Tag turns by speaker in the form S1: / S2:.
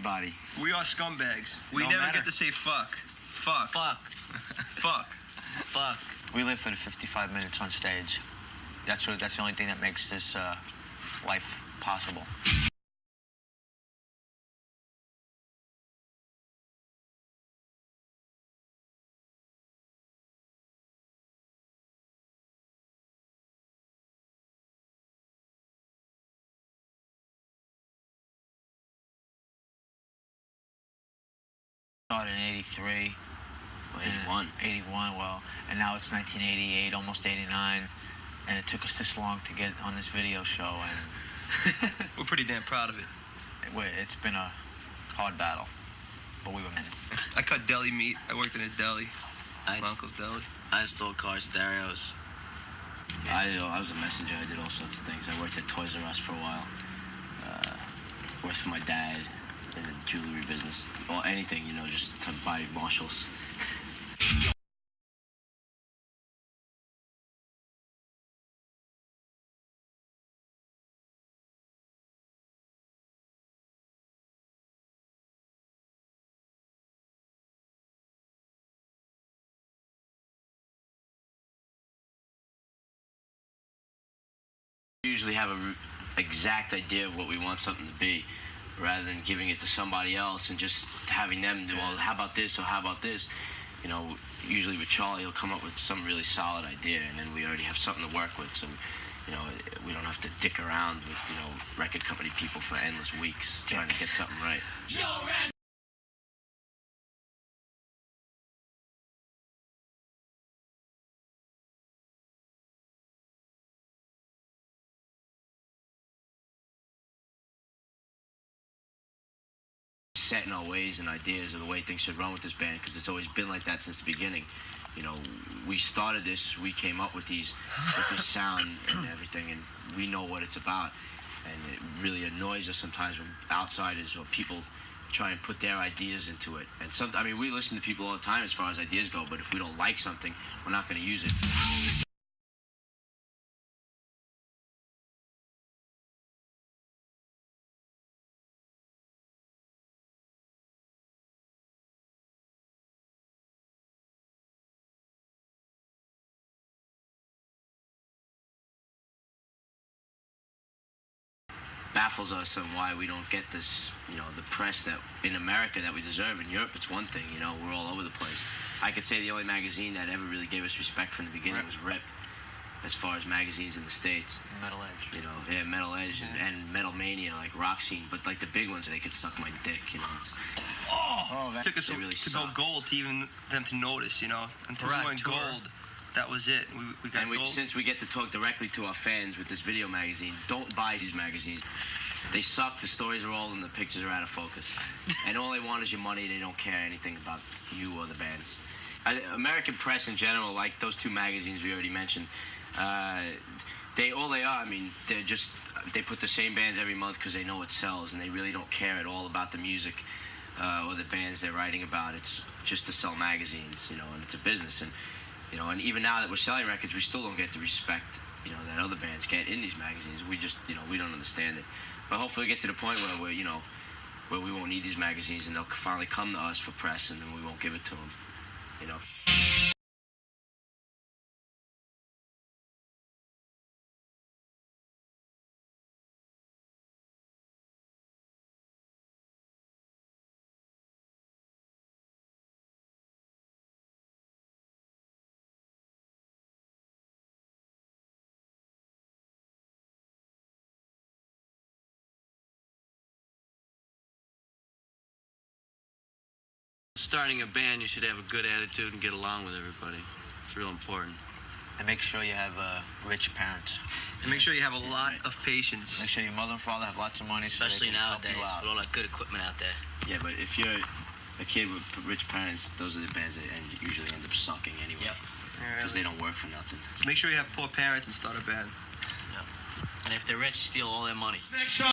S1: everybody.
S2: We are scumbags. We
S1: Don't
S2: never
S1: matter.
S2: get to say fuck. Fuck.
S3: Fuck.
S2: Fuck.
S3: Fuck.
S1: We live for the 55 minutes on stage. That's the only thing that makes this life possible. Started in 83.
S3: Well, 81.
S1: 81, well, and now it's 1988, almost 89, and it took us this long to get on this video show, and
S2: We're pretty damn proud of it.
S1: it's been a hard battle, but we were men.
S2: I cut deli meat. I worked in a deli.
S3: I
S2: My uncle's deli.
S3: installed car stereos.
S4: I was a messenger. I did all sorts of things. I worked at Toys R Us for a while. Worked for my dad in the jewelry business. Or anything, you know, just to buy Marshalls. We usually have a exact idea of what we want something to be, rather than giving it to somebody else and just having them do, well, how about this or how about this? You know, usually with Charlie, he'll come up with some really solid idea, and then we already have something to work with. So, you know, we don't have to dick around with, you know, record company people for endless weeks trying to get something right. Set in our ways and ideas of the way things should run with this band, because it's always been like that since the beginning. You know, we started this, we came up with this sound and everything, and we know what it's about. And it really annoys us sometimes when outsiders or people try and put their ideas into it. And I mean, we listen to people all the time as far as ideas go, but if we don't like something, we're not going to use it. Baffles us on why we don't get this, you know, the press that in America that we deserve. In Europe, it's one thing, you know, we're all over the place. I could say the only magazine that ever really gave us respect from the beginning was Rip, as far as magazines in the States.
S1: Metal Edge.
S4: You know, yeah, Metal Edge and Metal Mania, like Rock Scene, but like the big ones, they could suck my dick, you know.
S2: It took us
S4: really
S2: to go gold to even them to notice, you know. Until we went gold, that was it. We got gold.
S4: Since we get to talk directly to our fans with this video magazine, don't buy these magazines. They suck, the stories are old, and the pictures are out of focus. And all they want is your money, they don't care anything about you or the bands. American press in general, like those two magazines we already mentioned, all they are, I mean, they put the same bands every month because they know it sells, and they really don't care at all about the music or the bands they're writing about. It's just to sell magazines, you know, and it's a business. And you know, and even now that we're selling records, we still don't get the respect, you know, that other bands get in these magazines. We just, you know, we don't understand it. But hopefully we get to the point where you know, where we won't need these magazines, and they'll finally come to us for press, and then we won't give it to them, you know.
S5: Starting a band, you should have a good attitude and get along with everybody. It's real important.
S1: And make sure you have rich parents.
S2: And make sure you have a lot of patience.
S1: Make sure your mother and father have lots of money.
S3: Especially
S1: so they can help
S3: nowadays,
S1: you out.
S3: with all that good equipment out there.
S4: Yeah, but if you're a kid with rich parents, those are the bands that usually end up sucking anyway.
S3: Yep.
S4: Because they don't work for nothing.
S2: So make sure you have poor parents and start a band.
S3: And if they're rich, steal all their money.
S6: Next song.